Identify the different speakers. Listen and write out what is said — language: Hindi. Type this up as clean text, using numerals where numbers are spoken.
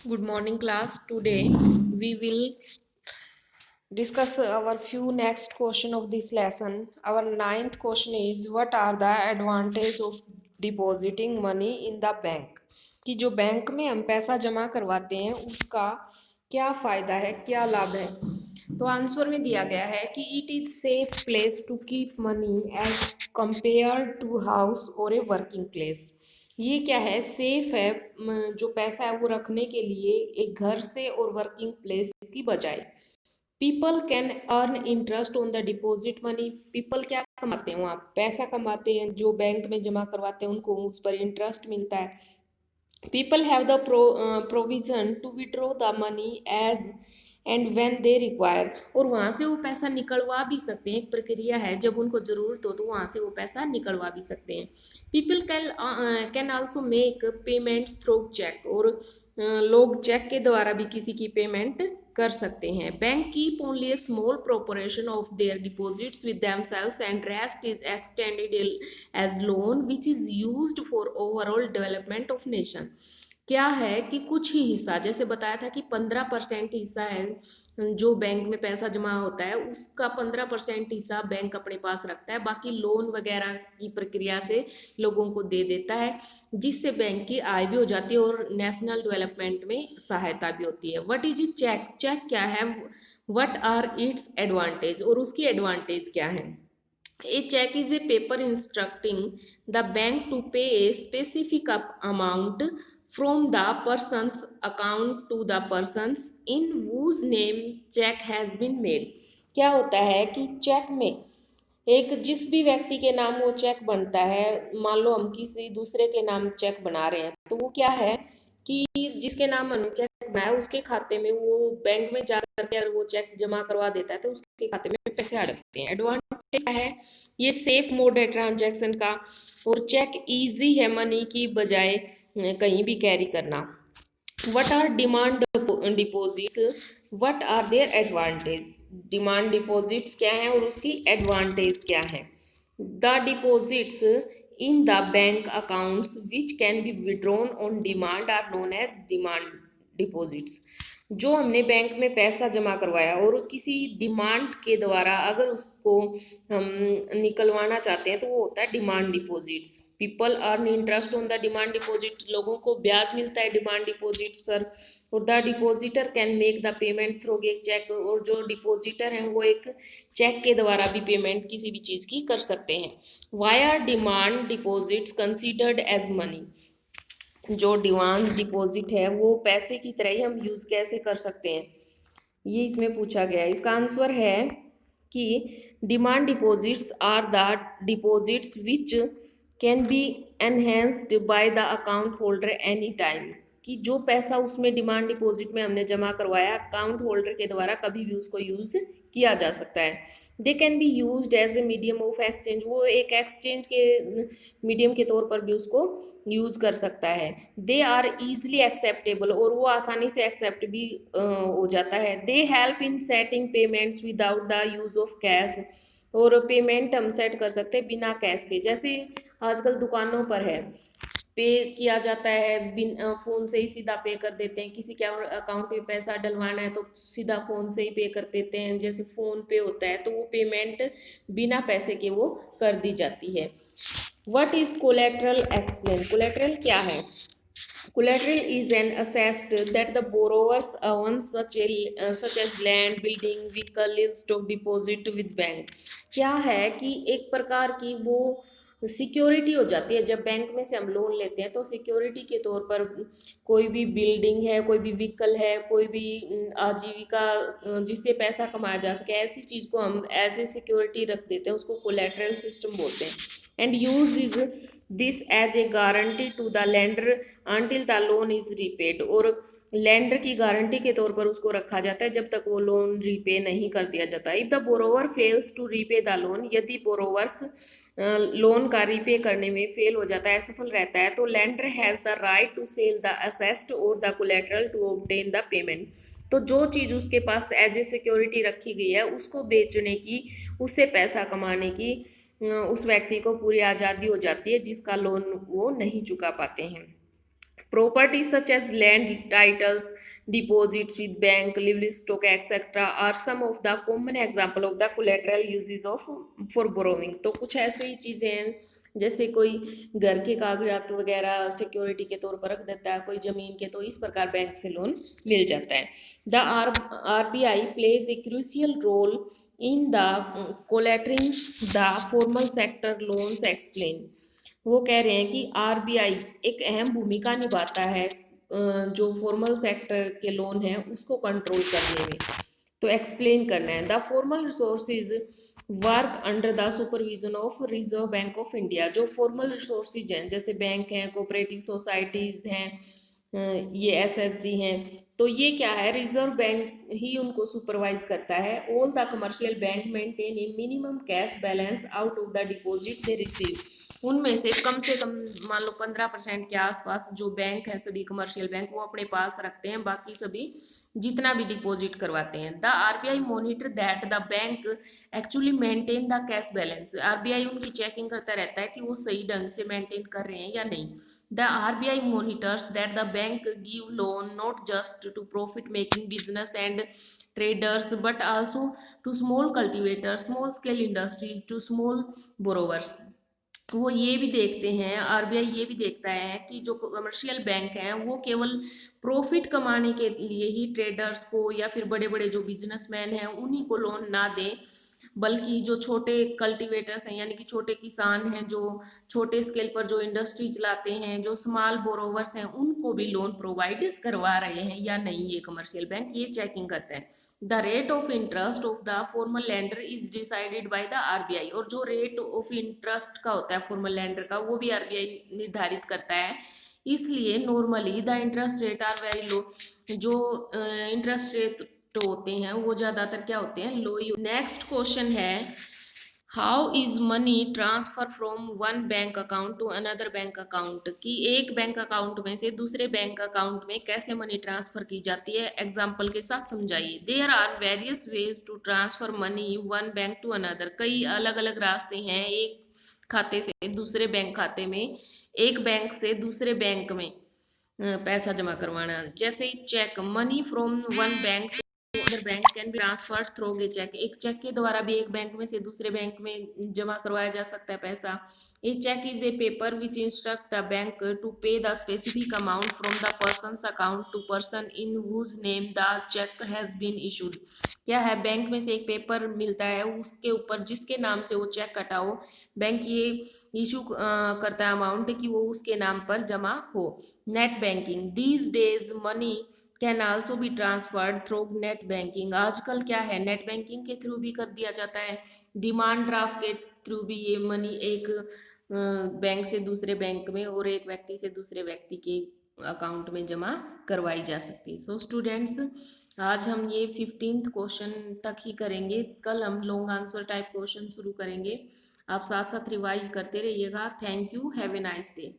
Speaker 1: Good morning, class. Today we will discuss our few next question of this lesson. Our ninth question is, what are the advantage of depositing money in the bank? कि जो बैंक में हम पैसा जमा करवाते हैं उसका क्या फायदा है, क्या लाभ है। तो आंसर में दिया गया है कि it is safe place to keep money as compare to house और ए वर्किंग प्लेस। ये क्या है, सेफ है। जो पैसा है वो रखने के लिए एक घर से और वर्किंग प्लेस की बजाय। People can earn interest on the deposit money. People क्या कमाते हैं, वहाँ पैसा कमाते हैं, जो बैंक में जमा करवाते हैं उनको उस पर इंटरेस्ट मिलता है। People have the provision to withdraw the money as and when they require. और वहाँ से वो पैसा निकलवा भी सकते हैं, एक प्रक्रिया है, जब उनको ज़रूरत हो तो वहाँ से वो पैसा निकलवा भी सकते हैं। People can also make payments through cheque. और लोग चेक के द्वारा भी किसी की पेमेंट कर सकते हैं। Bank keep only a small proportion of their deposits with themselves and rest is extended as loan which is used for overall development of nation. क्या है कि कुछ ही हिस्सा, जैसे बताया था कि 15% हिस्सा है जो बैंक में पैसा जमा होता है, उसका 15% हिस्सा बैंक अपने पास रखता है, बाकी लोन वगैरह की प्रक्रिया से लोगों को दे देता है, जिससे बैंक की आय भी हो जाती है और नेशनल डेवलपमेंट में सहायता भी होती है। What is check? चेक क्या है? What are its advantage? और उसकी एडवांटेज क्या है? A check is a paper instructing the bank to pay a specific amount from the person's account to the persons in whose name check has been made। क्या होता है कि चेक में एक जिस भी व्यक्ति के नाम वो चेक बनता है, मान लो हम किसी दूसरे के नाम चेक बना रहे हैं, तो वो क्या है कि जिसके नाम हमने चेक बनाया उसके खाते में वो बैंक में जा करके अगर वो चेक जमा करवा देता है तो उसके खाते में पैसे आ जाते हैं। एडवांटेज क्या है? ये सेफ मोड है ट्रांजैक्शन का, और चेक इजी है मनी की बजाय कहीं भी कैरी करना। What are demand deposits, what are their advantage? Demand deposits क्या है और उसकी एडवांटेज क्या है? The deposits in the bank accounts which can be withdrawn on demand are known as demand deposits. जो हमने बैंक में पैसा जमा करवाया और किसी डिमांड के द्वारा अगर उसको हम निकलवाना चाहते हैं तो वो होता है demand deposits. People earn interest on the demand deposit. लोगों को ब्याज मिलता है डिमांड डिपॉजिट्स पर। और the depositor can make the payment through a cheque. और जो डिपॉजिटर हैं वो एक चेक के द्वारा भी पेमेंट किसी भी चीज़ की कर सकते हैं। Why are demand deposits considered as money? जो डिमांड डिपॉजिट है वो पैसे की तरह ही हम यूज़ कैसे कर सकते हैं, ये इसमें पूछा गया है। इसका आंसर है कि demand deposits are the deposits which can be enhanced by the account holder any time. कि जो पैसा उसमें डिमांड डिपॉजिट में हमने जमा करवाया, अकाउंट होल्डर के द्वारा कभी भी उसको यूज़ किया जा सकता है। They can be used as a medium of exchange. वो एक एक्सचेंज के मीडियम के तौर पर भी उसको यूज़ कर सकता है। They are easily acceptable. और वो आसानी से एक्सेप्ट भी हो जाता है। They help in settling payments without the use of cash. और पेमेंट हम सेट कर सकते हैं बिना कैश के, जैसे आजकल दुकानों पर है पे किया जाता है, बिन फ़ोन से ही सीधा पे कर देते हैं। किसी के अकाउंट में पैसा डलवाना है तो सीधा फ़ोन से ही पे कर देते हैं, जैसे फ़ोन पे होता है, तो वो पेमेंट बिना पैसे के वो कर दी जाती है। What is collateral? Explain. Collateral क्या है? Collateral is an asset that the borrowers own, such as land, building, vehicle, livestock, deposit with bank। क्या है कि एक प्रकार की वो सिक्योरिटी हो जाती है। जब बैंक में से हम लोन लेते हैं तो सिक्योरिटी के तौर पर कोई भी बिल्डिंग है, कोई भी व्हीकल है, कोई भी आजीविका जिससे पैसा कमाया जा सके, ऐसी चीज़ को हम एज ए सिक्योरिटी रख देते हैं, उसको कोलेट्रल सिस्टम बोलते हैं। And use is this as a guarantee to the lender until the loan is repaid. और लेंडर की गारंटी के तौर पर उसको रखा जाता है जब तक वो लोन रीपे नहीं कर दिया जाता। If the borrower fails to repay the loan, यदि बोरोवर्स लोन का रीपे करने में फेल हो जाता है, असफल रहता है, तो lender has the right to sell the asset और the collateral to obtain the payment. तो जो चीज़ उसके पास एज ए सिक्योरिटी रखी गई है उसको बेचने की, उससे पैसा कमाने की उस व्यक्ति को पूरी आज़ादी हो जाती है जिसका लोन वो नहीं चुका पाते हैं। Properties such as land titles, deposits with bank, livestock, etc. are some of the common example of the collateral uses of for borrowing. तो कुछ ऐसे ही चीजें हैं जैसे कोई घर के कागजात वगैरह सिक्योरिटी के तौर पर रख देता है, कोई जमीन के, तो इस प्रकार बैंक से लोन मिल जाता है. The RBI plays a crucial role in the collateralizing the formal sector loans explain. वो कह रहे हैं कि आरबीआई एक अहम भूमिका निभाता है जो फॉर्मल सेक्टर के लोन हैं उसको कंट्रोल करने में. तो एक्सप्लेन करना है. The formal resources work under the supervision of reserve bank of India. जो फॉर्मल रिसोर्सेज हैं जैसे बैंक हैं, कोऑपरेटिव सोसाइटीज हैं, ये एसएचजी हैं, तो ये क्या है, रिजर्व बैंक ही उनको सुपरवाइज करता है. All the commercial bank maintain A minimum cash balance out of the deposit they receive. उनमें से कम मान लो 15% के आसपास जो बैंक है सभी कमर्शियल बैंक वो अपने पास रखते हैं, बाकी सभी जितना भी डिपॉजिट करवाते हैं. The RBI monitor that the bank actually maintain the cash balance. RBI उनकी चेकिंग करता रहता है कि वो सही ढंग से मेंटेन कर रहे हैं या नहीं. The RBI monitors that the bank give loan not just to profit making business and traders but also to small cultivators, small scale industries, to small borrowers. वो ये भी देखते हैं, आरबीआई ये भी देखता है कि जो कमर्शियल बैंक हैं वो केवल प्रॉफिट कमाने के लिए ही ट्रेडर्स को या फिर बड़े बड़े जो बिजनेसमैन हैं उन्हीं को लोन ना दें, बल्कि जो छोटे कल्टीवेटर्स हैं यानी कि छोटे किसान हैं जो छोटे स्केल पर जो इंडस्ट्री चलाते हैं, जो स्मॉल बोरोवर्स हैं, उनको भी लोन प्रोवाइड करवा रहे हैं या नहीं ये कमर्शियल बैंक, ये चेकिंग करते हैं. The rate of interest of the formal lander is decided by the RBI. और जो रेट ऑफ इंटरेस्ट का होता है फॉर्मल लैंडर का वो भी आरबीआई निर्धारित करता है. इसलिए normally the interest rate are very low. जो इंटरेस्ट रेट होते हैं वो ज़्यादातर क्या होते हैं, लो. नेक्स्ट क्वेश्चन है how is money transfer from one bank account to another bank account. कि एक बैंक अकाउंट में से दूसरे बैंक अकाउंट में कैसे मनी ट्रांसफर की जाती है, एग्जाम्पल के साथ समझाइए. There are various ways to transfer money one bank to another. कई अलग अलग रास्ते हैं एक खाते से दूसरे बैंक खाते में, एक बैंक से दूसरे बैंक में पैसा जमा करवाना. जैसे cheque, money from one bank other bank can be transferred through a cheque. एक चेक के द्वारा भी एक बैंक में से दूसरे बैंक में जमा करवाया जा सकता है पैसा. A cheque is a paper which instruct the bank to pay the specific amount from the person's account to person in whose name the cheque has been issued. क्या है, बैंक में से एक पेपर मिलता है उसके ऊपर जिसके नाम से वो चेक कटा हो, बैंक ये इशू करता है अमाउंट कि वो उसके नाम पर जमा हो. Net banking, these days money can also be transferred through net banking. आजकल क्या है, नेट बैंकिंग के थ्रू भी कर दिया जाता है. डिमांड ड्राफ्ट के थ्रू भी ये मनी एक बैंक से दूसरे बैंक में और एक व्यक्ति से दूसरे व्यक्ति के अकाउंट में जमा करवाई जा सकती है. सो स्टूडेंट्स, आज हम ये 15th क्वेश्चन तक ही करेंगे. कल हम लॉन्ग आंसर टाइप क्वेश्चन शुरू करेंगे. आप साथ साथ रिवाइज करते रहिएगा. Thank you. Have a nice day.